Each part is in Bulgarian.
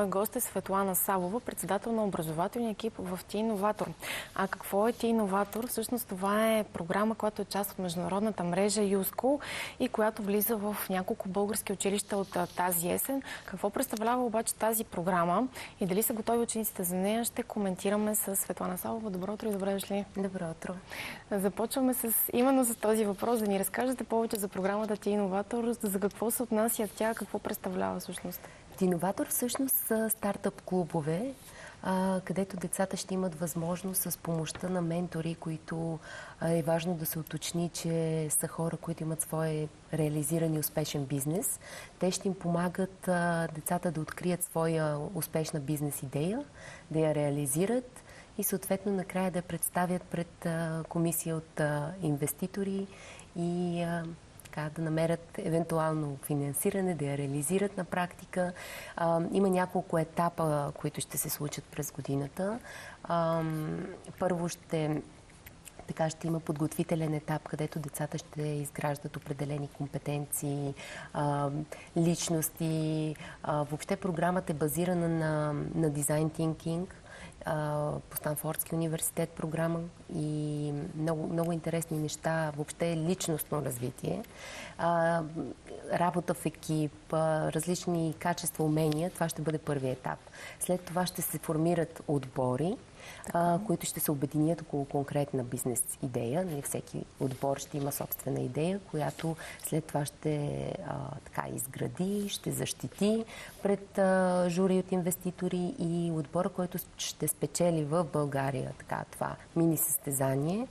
мой гост е Светлана Савова, председател на образователния екип в Ти-Иноватор. А какво е Ти-Иноватор? Всъщност това е програма, която е част от международната мрежа YouSchool и която влиза в няколко български училища от тази есен. Какво представлява обаче тази програма и дали са готови учениците за нея, ще коментираме с Светлана Савова. Добро утро и добре дошли. Добро утро. Започваме именно с този въпрос, да ни разкажете повече за програмата Ти-Иноватор, за какво се отнася тя, какво представлява всъщност. Ти-Иноватор всъщност са стартъп клубове, където децата ще имат възможност с помощта на ментори, които е важно да се уточни, че са хора, които имат своя реализиран и успешен бизнес. Те ще им помагат децата да открият своя успешна бизнес идея, да я реализират и съответно накрая да представят пред комисия от инвеститори и да намерят евентуално финансиране, да я реализират на практика. Има няколко етапа, които ще се случат през годината. Първо ще има подготвителен етап, където децата ще изграждат определени компетенции, личности. Въобще програмата е базирана на дизайн тинкинг, по Станфордски университет програма и много интересни неща, въобще личностно развитие, работа в екип, различни качества, умения. Това ще бъде първият етап. След това ще се формират отбори, които ще се обединят около конкретна бизнес идея. Всеки отбор ще има собствена идея, която след това ще изгради, ще защити пред жури от инвеститори и отбора, който ще спечели в България това мини състезание,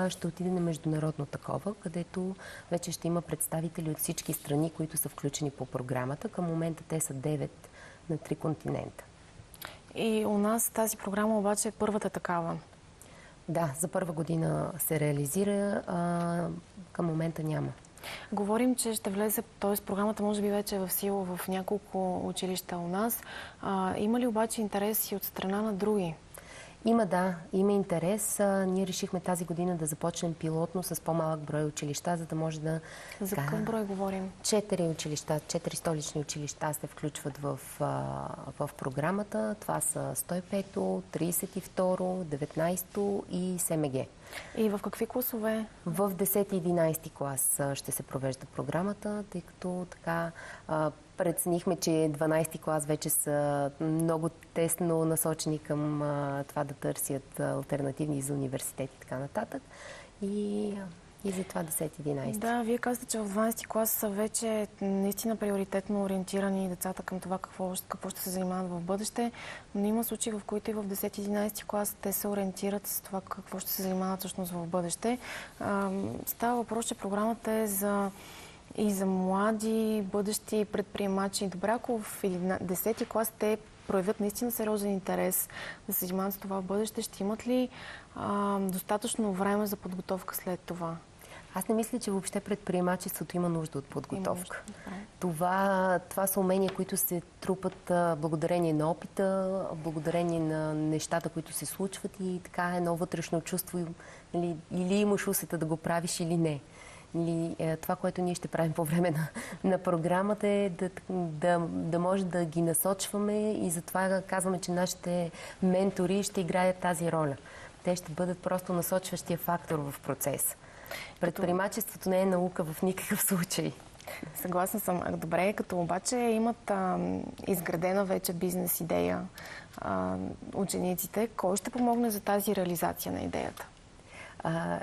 ще отиде на международно такова, където вече ще има представители от всички страни, които са включени по програмата. Към момента те са 9 на 3 континента. И у нас тази програма обаче е първата такава. Да, за първа година се реализира, към момента няма. Говорим, че ще влезе, т.е. програмата може би вече е в сила в няколко училища у нас. Има ли обаче интерес и от страна на други? Има интерес. Ние решихме тази година да започнем пилотно с по-малък брой училища, за да може да... За какъв брой говорим? 4 училища, 4 столични училища се включват в програмата. Това са 105-то, 32-ро, 19-то и СМГ. И в какви класове? В 10 и 11 клас ще се провежда програмата, тъй като преценихме, че 12-ти клас вече са много тесно насочени към това да търсят алтернативни за университети и така нататък. И затова 10-11. Да, вие казвате, че в 12-ти клас са вече наистина приоритетно ориентирани децата към това какво ще се занимават в бъдеще, но има случаи, в които и в 10-11 клас те се ориентират с това какво ще се занимават всъщност в бъдеще. Става въпрос, че програмата е и за млади, бъдещи предприемачи. Добре, ако в 10-ти клас те проявят наистина сериозен интерес да се занимават с това в бъдеще, ще имат ли достатъчно време за подготовка след това? Аз не мисля, че въобще предприемачеството има нужда от подготовка. Това са умения, които се трупат благодарение на опита, благодарение на нещата, които се случват и така едно вътрешно чувство. Или имаш усета да го правиш, или не. Това, което ние ще правим по време на програмата е да може да ги насочваме и затова казваме, че нашите ментори ще играят тази роля. Те ще бъдат просто насочващия фактор в процеса. Предприемачеството не е наука в никакъв случай. Съгласна съм. Добре, като обаче имат изградена вече бизнес идея учениците, кой ще помогне за тази реализация на идеята?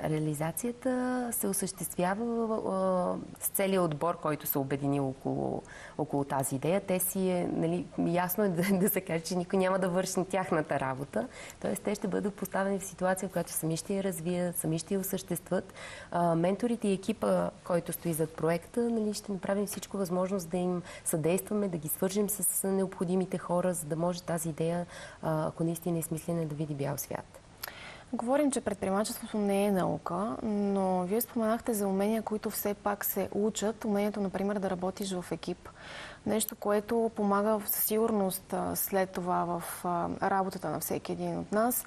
Реализацията се осъществява с целият отбор, който се обедини около тази идея. Те си ясно е да се каже, че никой няма да върши тяхната работа. Тоест, те ще бъдат поставени в ситуация, в която сами ще я развият, сами ще я осъществят. Менторите и екипа, който стои зад проекта, ще направим всичко възможно да им съдействаме, да ги свържим с необходимите хора, за да може тази идея, ако наистина е смислена, да види бял свят. Говорим, че предприемачеството не е наука, но вие споменахте за умения, които все пак се учат. Умението, например, да работиш в екип. Нещо, което помага със сигурност след това в работата на всеки един от нас.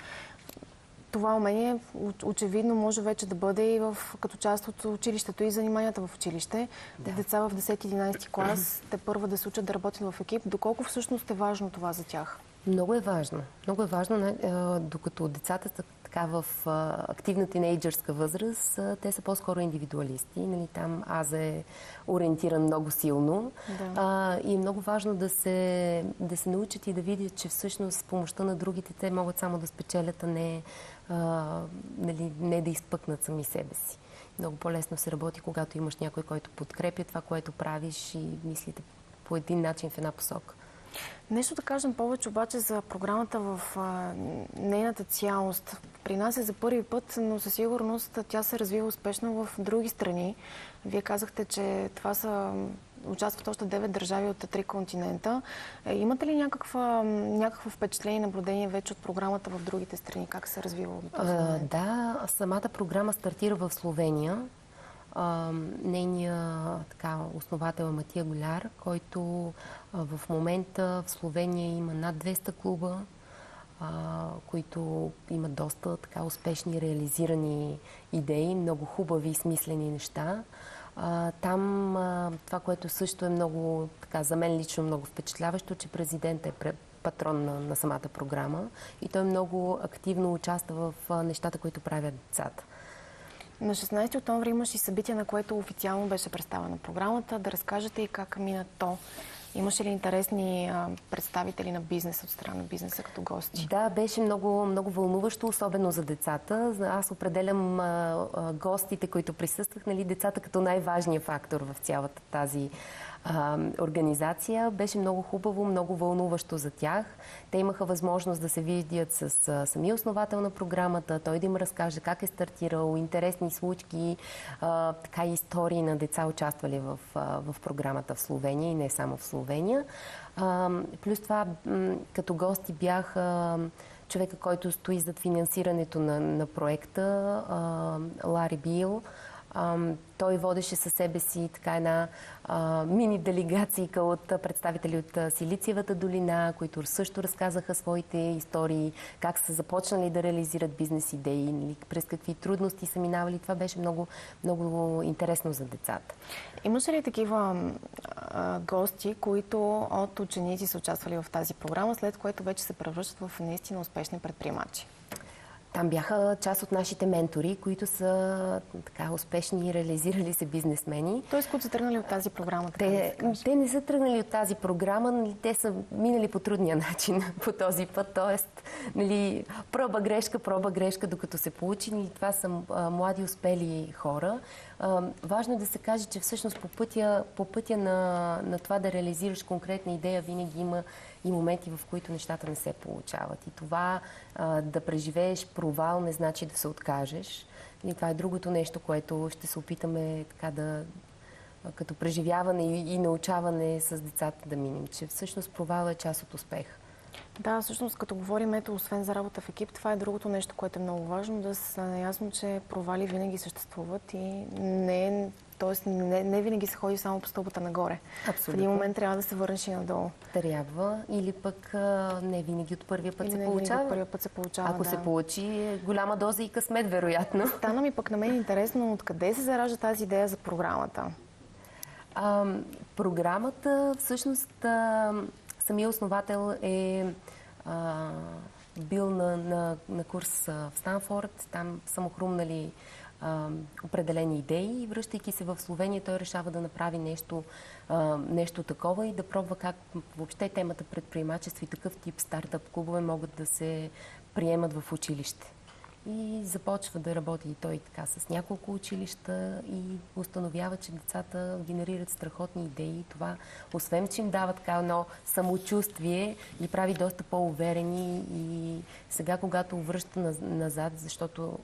това умение очевидно може вече да бъде и като част от училището и заниманията в училище. Да. Деца в 10-11 клас те първа да се учат да работят в екип. Доколко всъщност е важно това за тях? Много е важно. Много е важно, докато децата са така в активна тинейджърска възраст, те са по-скоро индивидуалисти. Нали, там аз е ориентиран много силно. Да. И е много важно да се научат и да видят, че всъщност с помощта на другите те могат само да спечелят, а не да изпъкнат сами себе си. Много по-лесно се работи, когато имаш някой, който подкрепя това, което правиш и мислите по един начин в една посока. Нещо да кажем повече обаче за програмата в нейната цялост. При нас е за първи път, но със сигурност тя се развива успешно в други страни. Вие казахте, че това участват още 9 държави от 3 континента. Имате ли някакво впечатление и наблюдение вече от програмата в другите страни? Как се развива до този момент? Да, самата програма стартира в Словения. Нейният основател е Матия Голяр, който в момента в Словения има над 200 клуба, които имат доста успешни реализирани идеи, много хубави и смислени неща. Там това, което също е много, за мен лично много впечатляващо, че президентът е патрон на самата програма и той много активно участва в нещата, които правят децата. На 16 октомври имаш и събитие, на което официално беше представена програмата. Да разкажете и как мина то. Имаше ли интересни представители на бизнес от страна на бизнеса като гости? Да, беше много, много вълнуващо, особено за децата. Аз определям гостите, които присъствах, децата като най-важния фактор в цялата тази организация. Беше много хубаво, много вълнуващо за тях. Те имаха възможност да се видят с самия основател на програмата, той да им разкаже как е стартирал, интересни случки, истории на деца участвали в програмата в Словения и не само в Словения. Плюс това, като гости бях човека, който стои зад финансирането на проекта, Лари Бил. Той водеше със себе си една мини делегация от представители от Силициевата долина, които също разказаха своите истории, как са започнали да реализират бизнес идеи, през какви трудности са минавали. Това беше много, много интересно за децата. Имаше ли такива гости, които от ученици са участвали в тази програма, след което вече се превръщат в наистина успешни предприемачи? Там бяха част от нашите ментори, които са успешни и реализирали се бизнесмени. Тоест, които са тръгнали от тази програма? Те не са тръгнали от тази програма, те са минали по трудния начин по този път. Тоест, проба грешка, докато се получи. Това са млади успели хора. Важно е да се каже, че всъщност по пътя на това да реализираш конкретна идея винаги има и моменти, в които нещата не се получават. И това да преживееш провал не значи да се откажеш. И това е другото нещо, което ще се опитаме като преживяване и научаване с децата да минем, че всъщност провал е част от успеха. Да, всъщност като говорим, освен за работа в екип, това е другото нещо, което е много важно, да се наясно, че провали винаги съществуват и не винаги се ходи само по стълбата нагоре. Абсолютно. В един момент трябва да се върнеш и надолу. Трябва, или пък не винаги от първия път се получава. Ако се получи, голяма доза и късмет, вероятно. Стана ми пък на мен интересно, откъде се заражда тази идея за програмата? Програмата, всъщност, самия основател е бил на курс в Станфорд. Там са му хрумнали определени идеи и връщайки се в Словения, той решава да направи нещо такова и да пробва как въобще темата предприемачество и такъв тип стартъп клубове могат да се приемат в училище. И започва да работи и той с няколко училища и установява, че децата генерират страхотни идеи. И това, освен че им дава едно самочувствие, ги прави доста по-уверени и сега, когато връща назад, защото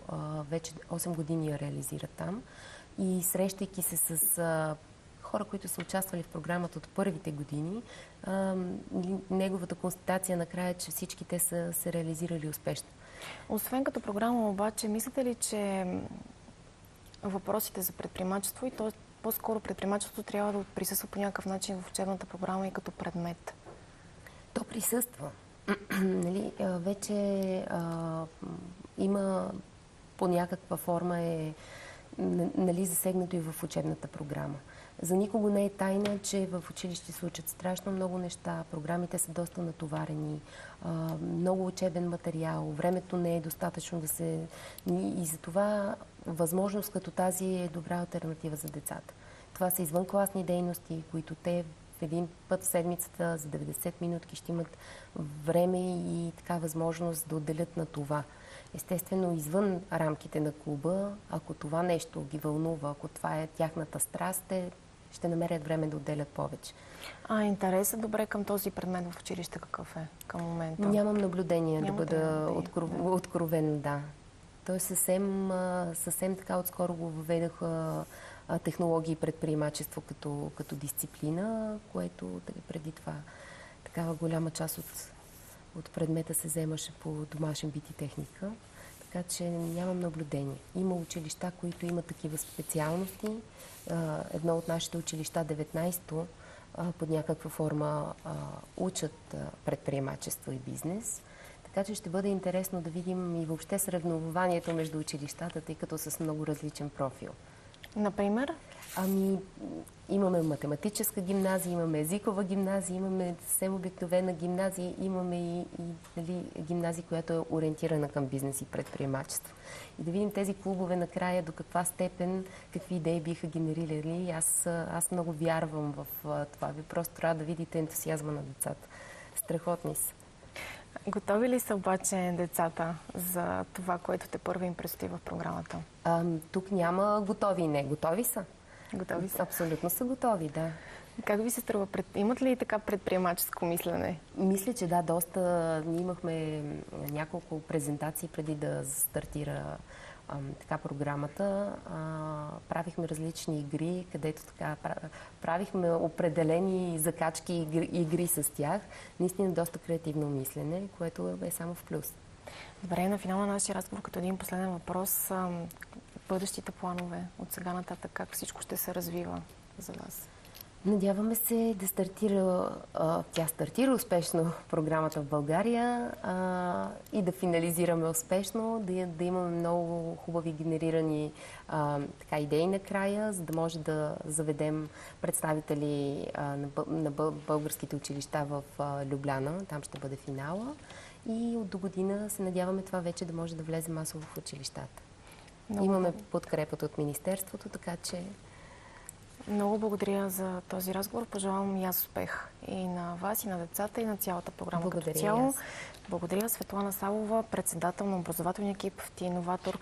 вече 8 години я реализира там и срещайки се с хора, които са участвали в програмата от първите години, неговата констатация накрая е, че всички те са се реализирали успешно. Освен като програма, обаче, мислите ли, че въпросите за предприемачество и то по-скоро предприемачеството трябва да присъства по някакъв начин в учебната програма и като предмет? То присъства. Вече има по някаква форма нали, засегнато и в учебната програма. За никого не е тайна, че в училище се учат страшно много неща, програмите са доста натоварени, много учебен материал, времето не е достатъчно да се... И затова възможност като тази е добра алтернатива за децата. Това са извънкласни дейности, които те в един път в седмицата за 90 минутки ще имат време и така възможност да отделят на това. Естествено, извън рамките на клуба, ако това нещо ги вълнува, ако това е тяхната страст, те ще намерят време да отделят повече. Интересът добре към този предмет в училище какъв е към момента? Нямам наблюдение, да бъда откровен, да. Той е съвсем така отскоро го въведаха технологии и предприемачество като дисциплина, което преди това такава голяма част от предмета се вземаше по домашен бит и техника. Така че нямам наблюдение. Има училища, които имат такива специалности. Едно от нашите училища, 19-то, под някаква форма учат предприемачество и бизнес. Така че ще бъде интересно да видим и въобще съревнованието между училищата, тъй като с много различен профил. Например? Имаме математическа гимназия, имаме езикова гимназия, имаме съвсем обикновена гимназия, имаме и нали, гимназия, която е ориентирана към бизнес и предприемачество. И да видим тези клубове накрая до каква степен, какви идеи биха генерирали. Аз много вярвам в това. Ви просто трябва да видите ентусиазма на децата. Страхотни са. Готови ли са обаче децата за това, което те първи им предстои в програмата? Тук няма готови и не. Готови са. Готови са? Абсолютно са готови, да. Как ви се струва? Имат ли така предприемаческо мислене? Мисля, че да, доста. Ние имахме няколко презентации преди да стартира така програмата. Правихме различни игри, където така правихме определени закачки и игри с тях. Наистина доста креативно мислене, което е само в плюс. Добре, на финала на нашия разговор, като един последен въпрос, бъдещите планове от сега нататък, как всичко ще се развива за вас? Надяваме се да стартира, тя стартира успешно програмата в България и да финализираме успешно, да имаме много хубави генерирани така, идеи накрая, за да може да заведем представители на българските училища в Любляна, там ще бъде финала и от до година се надяваме това вече да може да влезе масово в училищата. Имаме подкрепата от Министерството, така че... Много благодаря за този разговор. Пожелавам и аз успех и на вас, и на децата, и на цялата програма като цяло. Благодаря. Светлана Савова, председател на образователния екип в ТИ Иноватор.